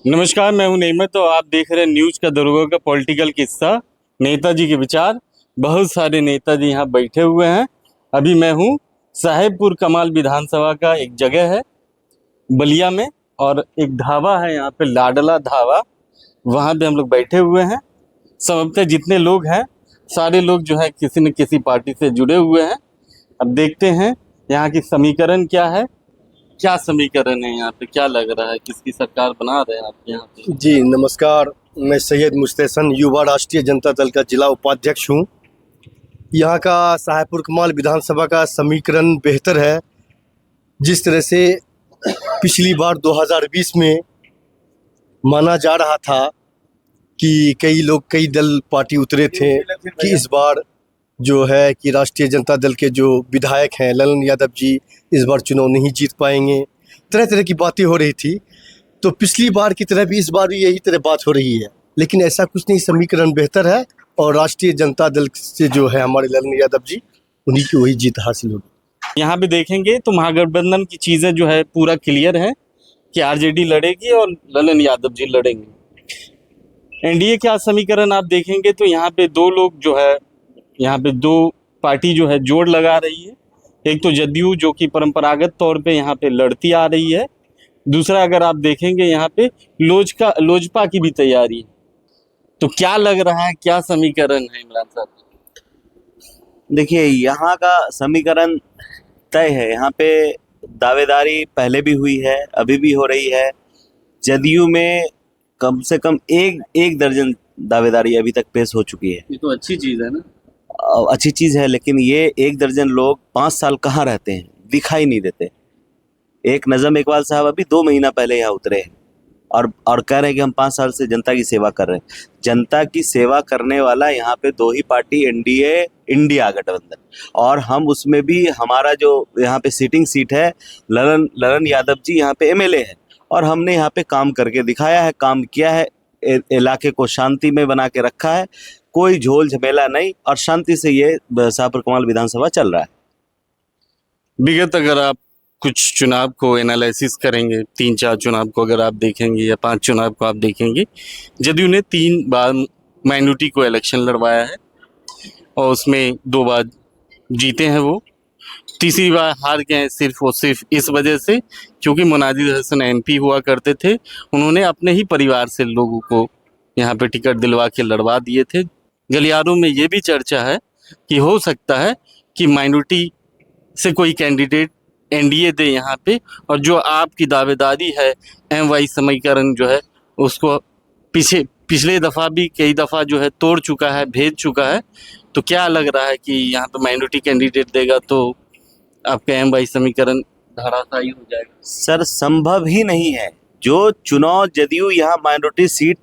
नमस्कार, मैं हूं नेमत और आप देख रहे हैं न्यूज का दरोगा का पॉलिटिकल किस्सा। नेताजी के विचार। बहुत सारे नेताजी यहाँ बैठे हुए हैं। अभी मैं हूं साहेबपुर कमाल विधानसभा का एक जगह है बलिया में, और एक ढाबा है यहाँ पे लाडला ढाबा, वहाँ पे हम लोग बैठे हुए हैं। संभवतः जितने लोग हैं सारे लोग जो है किसी न किसी पार्टी से जुड़े हुए हैं। अब देखते हैं यहाँ की समीकरण क्या है, क्या समीकरण है यहाँ पे, क्या लग रहा है, किसकी सरकार बना रहे हैं आप यहाँ पे? जी नमस्कार, मैं सैयद मुस्तहसन युवा राष्ट्रीय जनता दल का जिला उपाध्यक्ष हूँ। यहाँ का साहेबपुर कमाल विधानसभा का समीकरण बेहतर है। जिस तरह से पिछली बार 2020 में माना जा रहा था कि कई लोग कई दल पार्टी उतरे थे कि इस बार जो है कि राष्ट्रीय जनता दल के जो विधायक हैं ललन यादव जी इस बार चुनाव नहीं जीत पाएंगे, तरह तरह की बातें हो रही थी। तो पिछली बार की तरह भी इस बार भी यही तरह बात हो रही है, लेकिन ऐसा कुछ नहीं, समीकरण बेहतर है और राष्ट्रीय जनता दल से जो है हमारे ललन यादव जी उन्हीं की वही जीत हासिल होगी। यहाँ पे देखेंगे तो महागठबंधन की चीजें जो है पूरा क्लियर है कि आरजेडी लड़ेगी और ललन यादव जी लड़ेंगे। एनडीए का समीकरण आप देखेंगे तो यहाँ पे दो लोग जो है, यहाँ पे दो पार्टी जो है जोड़ लगा रही है। एक तो जदयू जो कि परंपरागत तौर पे यहाँ पे लड़ती आ रही है, दूसरा अगर आप देखेंगे यहाँ पे लोजपा की भी तैयारी है। तो क्या लग रहा है, क्या समीकरण है इमरान साहब? देखिए, यहाँ का समीकरण तय है। यहाँ पे दावेदारी पहले भी हुई है, अभी भी हो रही है। जदयू में कम से कम एक दर्जन दावेदारी अभी तक पेश हो चुकी है। ये तो अच्छी चीज है ना। अच्छी चीज है, लेकिन ये एक दर्जन लोग 5 साल कहाँ रहते हैं, दिखाई नहीं देते। एक नजम इकबाल साहब अभी 2 महीना पहले यहाँ उतरे हैं और कह रहे हैं कि हम 5 साल से जनता की सेवा कर रहे हैं। जनता की सेवा करने वाला यहाँ पे 2 ही पार्टी, एनडीए, इंडिया गठबंधन, और हम उसमें भी हमारा जो यहाँ पे सीटिंग सीट है, ललन यादव जी यहाँ पे एमएलए है, और हमने यहाँ पे काम करके दिखाया है, काम किया है, इलाके को शांति में बना के रखा है। कोई झोल झमेला नहीं, और शांति से ये साहेबपुर कमाल विधानसभा चल रहा है। विगत अगर आप कुछ चुनाव को एनालिसिस करेंगे, 3-4 चुनाव को अगर आप देखेंगे या 5 चुनाव को आप देखेंगे, जदयू ने 3 बार माइनॉरिटी को इलेक्शन लड़वाया है और उसमें 2 बार जीते हैं वो। तीसरी बार हार गए हैं सिर्फ और सिर्फ इस वजह से क्योंकि मुनाजिर हसन एमपी हुआ करते थे, उन्होंने अपने ही परिवार से लोगों को यहाँ पे टिकट दिलवा के लड़वा दिए थे। गलियारों में ये भी चर्चा है कि हो सकता है कि माइनॉरिटी से कोई कैंडिडेट एनडीए दे यहाँ पे, और जो आपकी दावेदारी है एमवाई समीकरण जो है उसको पिछले दफ़ा भी कई दफ़ा जो है तोड़ चुका है, भेज चुका है। तो क्या लग रहा है कि यहाँ पे माइनॉरिटी कैंडिडेट देगा तो आपका एमवाई समीकरण धराशायी हो जाएगा? सर, संभव ही नहीं है। जो चुनाव जदयू यहाँ माइनॉरिटी सीट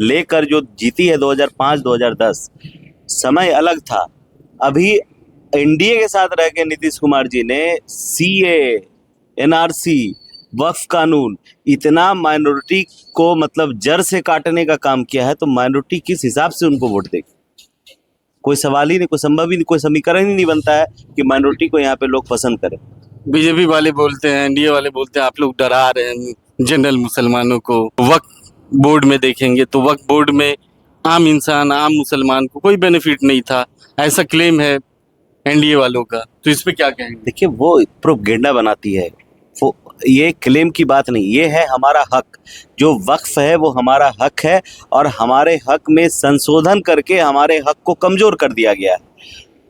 लेकर जो जीती है 2005-2010, समय अलग था। अभी एनडीए के साथ रह के नीतीश कुमार जी ने सीए, एनआरसी, वक्फ कानून, इतना माइनॉरिटी को मतलब जड़ से काटने का काम किया है, तो माइनॉरिटी किस हिसाब से उनको वोट देगी? कोई सवाल ही नहीं, कोई संभव ही नहीं, कोई समीकरण ही नहीं बनता है कि माइनॉरिटी को यहाँ पे लोग पसंद करें। बीजेपी वाले बोलते हैं, एनडीए वाले बोलते हैं आप लोग डरा रहे हैं जनरल मुसलमानों को। वक्फ बोर्ड में देखेंगे तो वक्फ बोर्ड में आम इंसान, आम मुसलमान को कोई बेनिफिट नहीं था, ऐसा क्लेम है एनडीए वालों का। तो इस पे क्या कहेंगे? देखिए, वो प्रोपेगेंडा बनाती है, वो ये क्लेम की बात नहीं, ये है हमारा हक। जो वक्फ है वो हमारा हक है, और हमारे हक में संशोधन करके हमारे हक को कमजोर कर दिया गया है।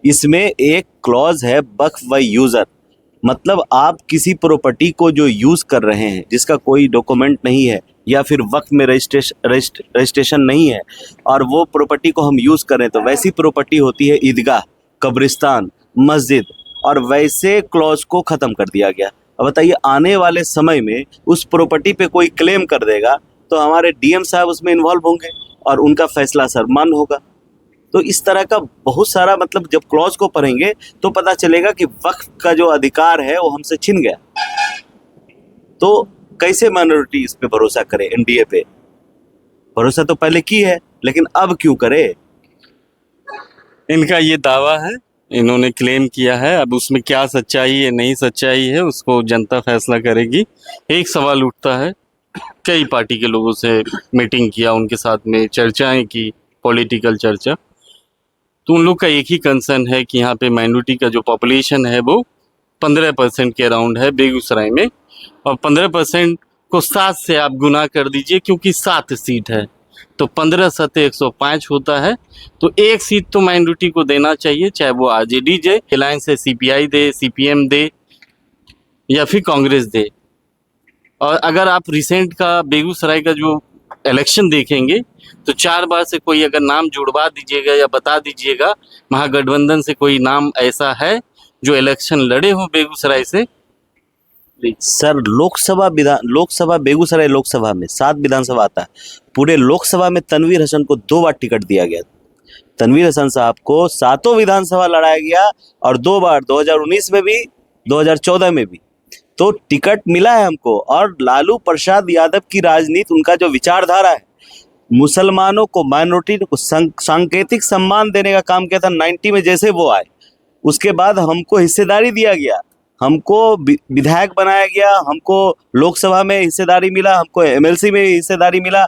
इसमें एक क्लॉज है वक्फ व यूजर, मतलब आप किसी प्रॉपर्टी को जो यूज कर रहे हैं, जिसका कोई डॉक्यूमेंट नहीं है या फिर वक्फ में रजिस्ट्रेशन नहीं है, और वो प्रॉपर्टी को हम यूज करें, तो वैसी प्रॉपर्टी होती है ईदगाह, कब्रिस्तान, मस्जिद, और वैसे क्लॉज को ख़त्म कर दिया गया। अब बताइए, आने वाले समय में उस प्रॉपर्टी पे कोई क्लेम कर देगा तो हमारे डीएम साहब उसमें इन्वॉल्व होंगे और उनका फैसला सरमान होगा। तो इस तरह का बहुत सारा, मतलब जब क्लॉज को पढ़ेंगे तो पता चलेगा कि वक्फ का जो अधिकार है वो हमसे छिन गया। तो कैसे माइनॉरिटी इस पे भरोसा करे? एनडीए पे भरोसा तो पहले की है, लेकिन अब क्यों करे? इनका ये दावा है, इन्होंने क्लेम किया है। अब उसमें क्या सच्चाई है, नहीं सच्चाई है, उसको जनता फैसला करेगी। एक सवाल उठता है कई पार्टी के लोगों से मीटिंग किया, उनके साथ में चर्चाएं की, पॉलिटिकल चर्चा। तो उन लोग का एक ही कंसर्न है कि यहाँ पे माइनॉरिटी का जो पॉपुलेशन है वो 15% के अराउंड है बेगूसराय में, और 15% को 7 से आप गुना कर दीजिए, क्योंकि 7 सीट है तो 15 सते 105 होता है। तो एक सीट तो माइनॉरिटी को देना चाहिए, चाहे वो आरजेडी दे, अलायंस से सीपीआई दे, सीपीएम दे या फिर कांग्रेस दे। और अगर आप रिसेंट का बेगूसराय का जो इलेक्शन देखेंगे तो 4 बार से कोई अगर नाम जुड़वा दीजिएगा या बता दीजिएगा महागठबंधन से कोई नाम ऐसा है जो इलेक्शन लड़े हो बेगूसराय से। सर, लोकसभा बेगूसराय लोकसभा में 7 विधानसभा आता है। पूरे लोकसभा में तनवीर हसन को 2 बार टिकट दिया गया। तनवीर हसन साहब को 7 विधानसभा लड़ाया गया, और 2 बार 2019 में भी 2014 में भी। तो टिकट मिला है हमको। और लालू प्रसाद यादव की राजनीति, उनका जो विचारधारा है, मुसलमानों को, माइनॉरिटी को सांकेतिक सम्मान देने का काम किया था 90 में जैसे वो आए। उसके बाद हमको हिस्सेदारी दिया गया, हमको विधायक बनाया गया, हमको लोकसभा में हिस्सेदारी मिला, हमको एमएलसी में हिस्सेदारी मिला,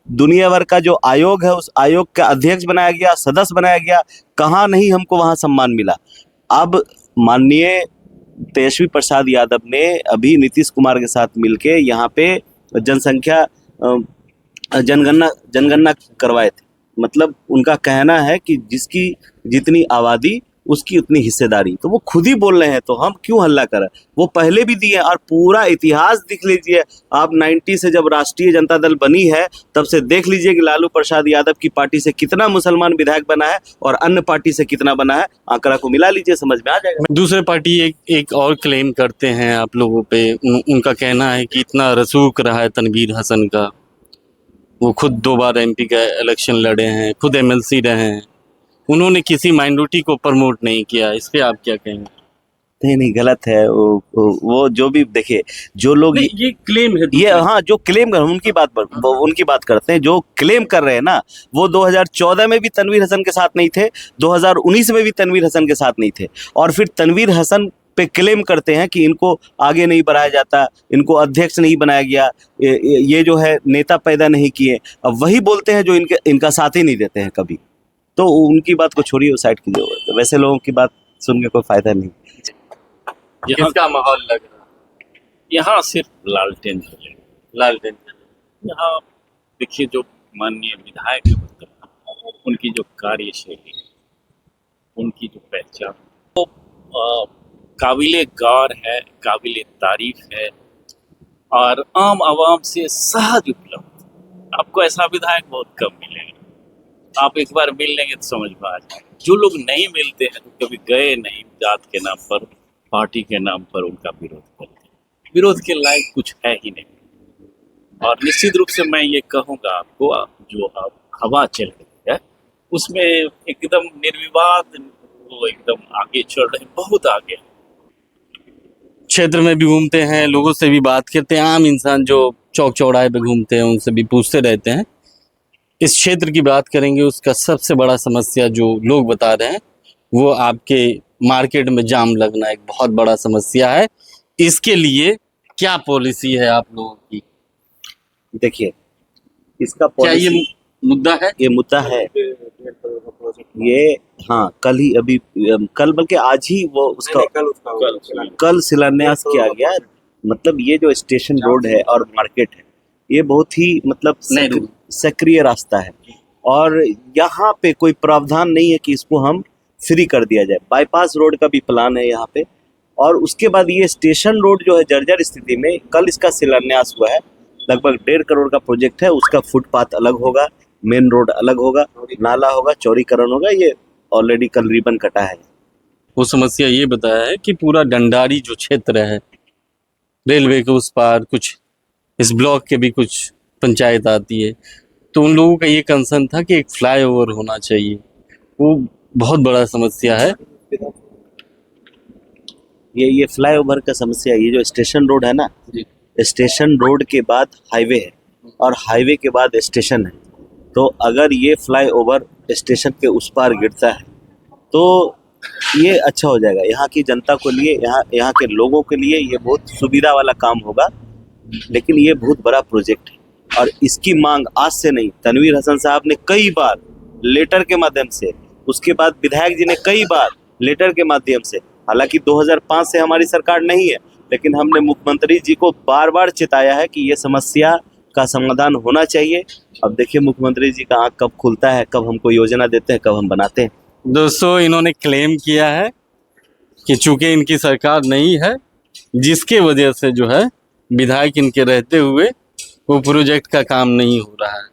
दुनिया भर का जो आयोग है उस आयोग का अध्यक्ष बनाया गया, सदस्य बनाया गया। कहाँ नहीं हमको वहाँ सम्मान मिला। अब माननीय तेजस्वी प्रसाद यादव ने अभी नीतीश कुमार के साथ मिलके यहाँ पे जनगणना करवाए थे। मतलब उनका कहना है कि जिसकी जितनी आबादी उसकी उतनी हिस्सेदारी। तो वो खुद ही बोल रहे हैं, तो हम क्यों हल्ला करें। वो पहले भी दिए, और पूरा इतिहास देख लीजिए आप। 90 से जब राष्ट्रीय जनता दल बनी है तब से देख लीजिए कि लालू प्रसाद यादव की पार्टी से कितना मुसलमान विधायक बना है और अन्य पार्टी से कितना बना है। आंकड़ा को मिला लीजिए, समझ में आ जाएगा। दूसरे पार्टी एक और क्लेम करते हैं आप लोगों पे। उनका कहना है कि इतना रसूख रहा है तनवीर हसन का, वो खुद 2 बार एमपी का इलेक्शन लड़े हैं, खुद एमएलसी रहे हैं, उन्होंने किसी माइनॉरिटी को प्रमोट नहीं किया। इस पे आप क्या कहेंगे? नहीं, गलत है। वो जो भी देखिए, जो लोग ये क्लेम है, ये हाँ, जो क्लेम कर उनकी बात करते हैं। जो क्लेम कर रहे हैं ना, वो 2014 में भी तनवीर हसन के साथ नहीं थे, 2019 में भी तनवीर हसन के साथ नहीं थे, और फिर तनवीर हसन पे क्लेम करते हैं कि इनको आगे नहीं बढ़ाया जाता, इनको अध्यक्ष नहीं बनाया गया, ये जो है नेता पैदा नहीं किए। अब वही बोलते हैं जो इनका साथ ही नहीं देते हैं कभी। तो उनकी बात को छोड़िए, वो साइड कीजिए। तो वैसे लोगों की बात सुन के कोई फायदा नहीं। किसका माहौल लग रहा है? यहाँ सिर्फ लालटेन जले। लालटेन। यहाँ देखिए, जो माननीय विधायक है उनकी जो कार्यशैली, उनकी जो पहचान, वो काबिले गौर है, काबिले तारीफ है, और आम आवाम से सहज उपलब्ध। आपको ऐसा विधायक बहुत कम मिलेगा। आप एक बार मिल लेंगे तो समझ में आ जाएगा। जो लोग नहीं मिलते हैं, तो कभी गए नहीं, जात के नाम पर, पार्टी के नाम पर उनका विरोध करते हैं। विरोध के लायक कुछ है ही नहीं। और निश्चित रूप से मैं ये कहूँगा आपको, जो अब हवा चल रही है उसमें एकदम निर्विवाद वो एकदम आगे चल रहे हैं, बहुत आगे। क्षेत्र में भी घूमते हैं, लोगों से भी बात करते हैं, आम इंसान जो चौक चौराहे पे घूमते हैं उनसे भी पूछते रहते हैं। इस क्षेत्र की बात करेंगे, उसका सबसे बड़ा समस्या जो लोग बता रहे हैं वो आपके मार्केट में जाम लगना एक बहुत बड़ा समस्या है। इसके लिए क्या पॉलिसी है आप लोगों की? देखिए, इसका क्या ये पॉलिसी मुद्दा है? ये मुद्दा है। ये हाँ, कल बल्कि आज ही वो उसका कल शिलान्यास किया गया। मतलब ये जो स्टेशन रोड है और मार्केट है, ये बहुत ही मतलब सक्रिय रास्ता है, और यहाँ पे कोई प्रावधान नहीं है कि इसको हम फ्री कर दिया जाए। बाईपास रोड का भी प्लान है यहाँ पे। और उसके बाद ये स्टेशन रोड जो है जर्जर स्थिति में, कल इसका शिलान्यास हुआ है। लगभग 1.5 करोड़ का प्रोजेक्ट है। उसका फुटपाथ अलग होगा, मेन रोड अलग होगा, नाला होगा, चौड़ीकरण होगा। ये ऑलरेडी कल रिबन कटा है। वो समस्या ये बताया है कि पूरा डंडारी जो क्षेत्र है, रेलवे के उस पार, कुछ इस ब्लॉक के भी कुछ पंचायत आती है, तो उन लोगों का ये कंसर्न था कि एक फ्लाईओवर होना चाहिए। वो बहुत बड़ा समस्या है। ये फ्लाईओवर का समस्या, ये जो स्टेशन रोड है ना, स्टेशन रोड के बाद हाईवे है और हाईवे के बाद स्टेशन है। तो अगर ये फ्लाईओवर स्टेशन के उस पार गिरता है तो ये अच्छा हो जाएगा यहाँ की जनता के लिए, यहाँ के लोगों के लिए ये बहुत सुविधा वाला काम होगा। लेकिन ये बहुत बड़ा प्रोजेक्ट है और इसकी मांग आज से नहीं, तनवीर हसन साहब ने कई बार लेटर के माध्यम से, उसके बाद विधायक जी ने कई बार लेटर के माध्यम से, हालांकि 2005 से हमारी सरकार नहीं है, लेकिन हमने मुख्यमंत्री जी को बार बार चिताया है कि ये समस्या का समाधान होना चाहिए। अब देखिए मुख्यमंत्री जी का आँख कब खुलता है, कब हमको योजना देते हैं, कब हम बनाते हैं। दोस्तों, इन्होंने क्लेम किया है कि चूंकि इनकी सरकार नहीं है, जिसके वजह से जो है विधायक इनके रहते हुए वो प्रोजेक्ट का काम नहीं हो रहा है।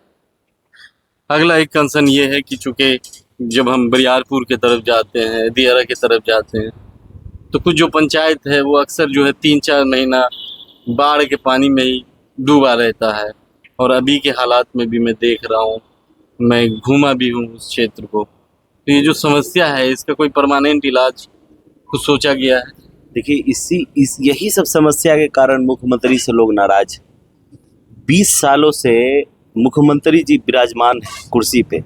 अगला एक कंसर्न ये है कि चूंकि जब हम बरियारपुर की तरफ जाते हैं, दियारा की तरफ जाते हैं, तो कुछ जो पंचायत है वो अक्सर जो है 3-4 महीना बाढ़ के पानी में ही डूबा रहता है। और अभी के हालात में भी मैं देख रहा हूँ, मैं घूमा भी हूँ उस क्षेत्र को, तो ये जो समस्या है इसका कोई परमानेंट इलाज कुछ सोचा गया है? देखिए यही सब समस्या के कारण मुख्यमंत्री से लोग नाराज हैं। 20 सालों से मुख्यमंत्री जी विराजमान है कुर्सी पे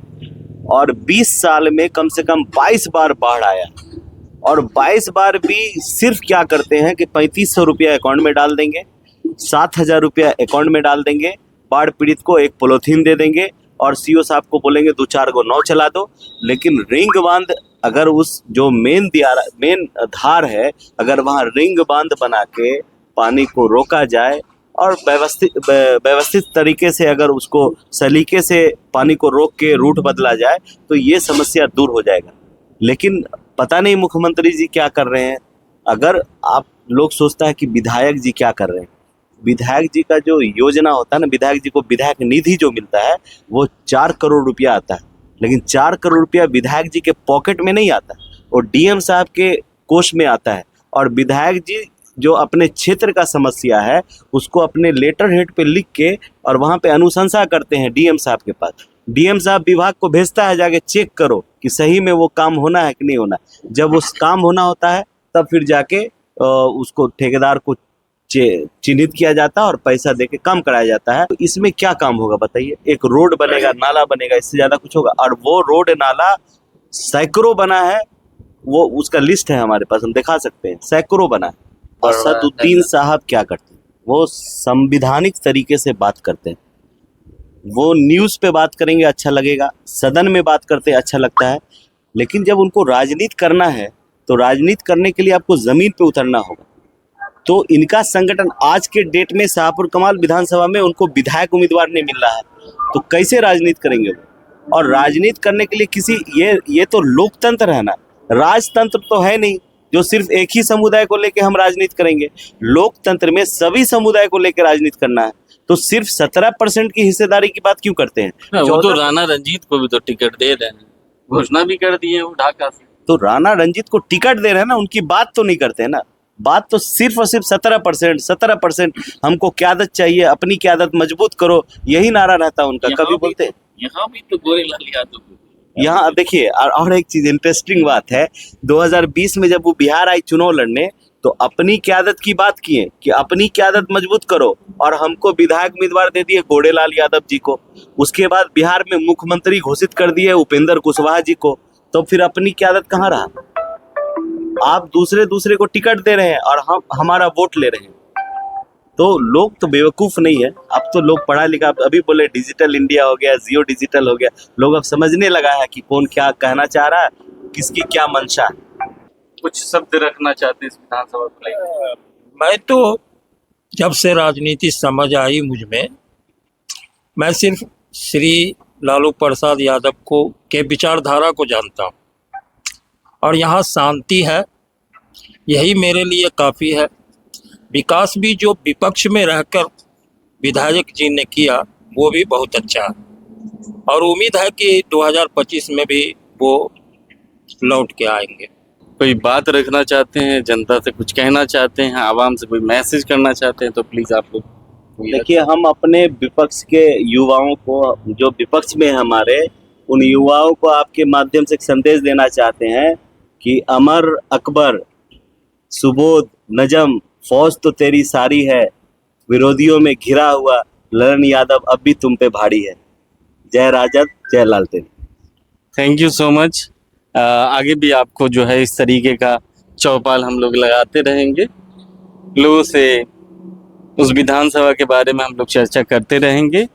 और 20 साल में कम से कम 22 बार बाढ़ आया और 22 बार भी सिर्फ क्या करते हैं कि 3500 रुपया अकाउंट में डाल देंगे, 7000 रुपया अकाउंट में डाल देंगे, बाढ़ पीड़ित को एक पॉलीथीन दे देंगे और सीओ साहब को बोलेंगे 2-4 गो नाव चला दो। लेकिन रिंग बांध, अगर उस जो मेन धार है, अगर वहाँ रिंग बांध बना के पानी को रोका जाए और व्यवस्थित तरीके से अगर उसको सलीके से पानी को रोक के रूट बदला जाए तो ये समस्या दूर हो जाएगा। लेकिन पता नहीं मुख्यमंत्री जी क्या कर रहे हैं। अगर आप लोग सोचता है कि विधायक जी क्या कर रहे हैं, विधायक जी का जो योजना होता है ना, विधायक जी को विधायक निधि जो मिलता है वो 4 करोड़ रुपया आता है, लेकिन 4 करोड़ रुपया विधायक जी के पॉकेट में नहीं आता, वो डीएम साहब के कोष में आता है। और विधायक जी जो अपने क्षेत्र का समस्या है उसको अपने लेटर हेड पे लिख के और वहाँ पे अनुशंसा करते हैं डीएम साहब के पास। डीएम साहब विभाग को भेजता है, जाके चेक करो कि सही में वो काम होना है कि नहीं होना। जब उस काम होना होता है तब फिर जाके उसको ठेकेदार को चिन्हित किया जाता है और पैसा देके काम कराया जाता है। तो इसमें क्या काम होगा बताइए? एक रोड बनेगा, नाला बनेगा, इससे ज्यादा कुछ होगा? और वो रोड नाला सैकड़ों बना है, वो उसका लिस्ट है हमारे पास, हम दिखा सकते हैं, सैकड़ों बना है। और असदुद्दीन साहब क्या करते हैं? वो संविधानिक तरीके से बात करते हैं। वो न्यूज़ पे बात करेंगे अच्छा लगेगा, सदन में बात करते अच्छा लगता है, लेकिन जब उनको राजनीति करना है तो राजनीति करने के लिए आपको जमीन पे उतरना होगा। तो इनका संगठन आज के डेट में शाहपुर कमाल विधानसभा में उनको विधायक उम्मीदवार नहीं मिल रहा है, तो कैसे राजनीति करेंगे वो? और राजनीति करने के लिए किसी ये तो लोकतंत्र है ना, राजतंत्र तो है नहीं जो सिर्फ एक ही समुदाय को लेकर हम राजनीति करेंगे। लोकतंत्र में सभी समुदाय को लेकर राजनीति करना है, तो सिर्फ 17% की हिस्सेदारी की बात क्यों करते हैं? वो तो राणा रंजीत को भी तो टिकट दे रहे हैं, घोषणा भी कर दी है वो ढाका से। तो राणा रंजीत को टिकट दे रहे हैं ना, उनकी बात तो नहीं करते हैं ना। बात तो सिर्फ और सिर्फ 17% हमको क्यादत चाहिए, अपनी क्यादत मजबूत करो, यही नारा रहता है उनका। कभी बोलते यहाँ भी तो गोरेलाल यादव, यहाँ देखिए। और एक चीज इंटरेस्टिंग बात है, 2020 में जब वो बिहार आई चुनाव लड़ने तो अपनी क्यादत की बात किए कि अपनी क्यादत मजबूत करो, और हमको विधायक उम्मीदवार दे दिए गोरेलाल यादव जी को। उसके बाद बिहार में मुख्यमंत्री घोषित कर दिए उपेंद्र कुशवाहा जी को, तो फिर अपनी क्यादत कहाँ रहा? आप दूसरे को टिकट दे रहे हैं और हम हमारा वोट ले रहे हैं। तो लोग तो बेवकूफ नहीं है, अब तो लोग पढ़ा लिखा। अभी बोले डिजिटल इंडिया हो गया, जियो डिजिटल हो गया, लोग अब समझने लगा है कि कौन क्या कहना चाह रहा है, किसकी क्या मंशा है। कुछ शब्द रखना चाहते हैं इस विधानसभा को लेकर? मैं तो जब से राजनीति समझ आई मुझ में, मैं सिर्फ श्री लालू प्रसाद यादव को के विचारधारा को जानता हूँ और यहाँ शांति है, यही मेरे लिए काफ़ी है। विकास भी जो विपक्ष में रहकर विधायक जी ने किया वो भी बहुत अच्छा है और उम्मीद है कि 2025 में भी वो लौट के आएंगे। कोई बात रखना चाहते हैं, जनता से कुछ कहना चाहते हैं, आवाम से कोई मैसेज करना चाहते हैं तो प्लीज आप लोग। देखिए, हम अपने विपक्ष के युवाओं को, जो विपक्ष में हमारे, उन युवाओं को आपके माध्यम से एक संदेश देना चाहते हैं कि अमर अकबर, सुबोध, नजम, फौज तो तेरी सारी है, विरोधियों में घिरा हुआ ललन यादव अब भी तुम पे भारी है। जय राजद, जय लालटेन। Thank you so much. आगे भी आपको जो है इस तरीके का चौपाल हम लोग लगाते रहेंगे, लोगों से उस विधानसभा के बारे में हम लोग चर्चा करते रहेंगे।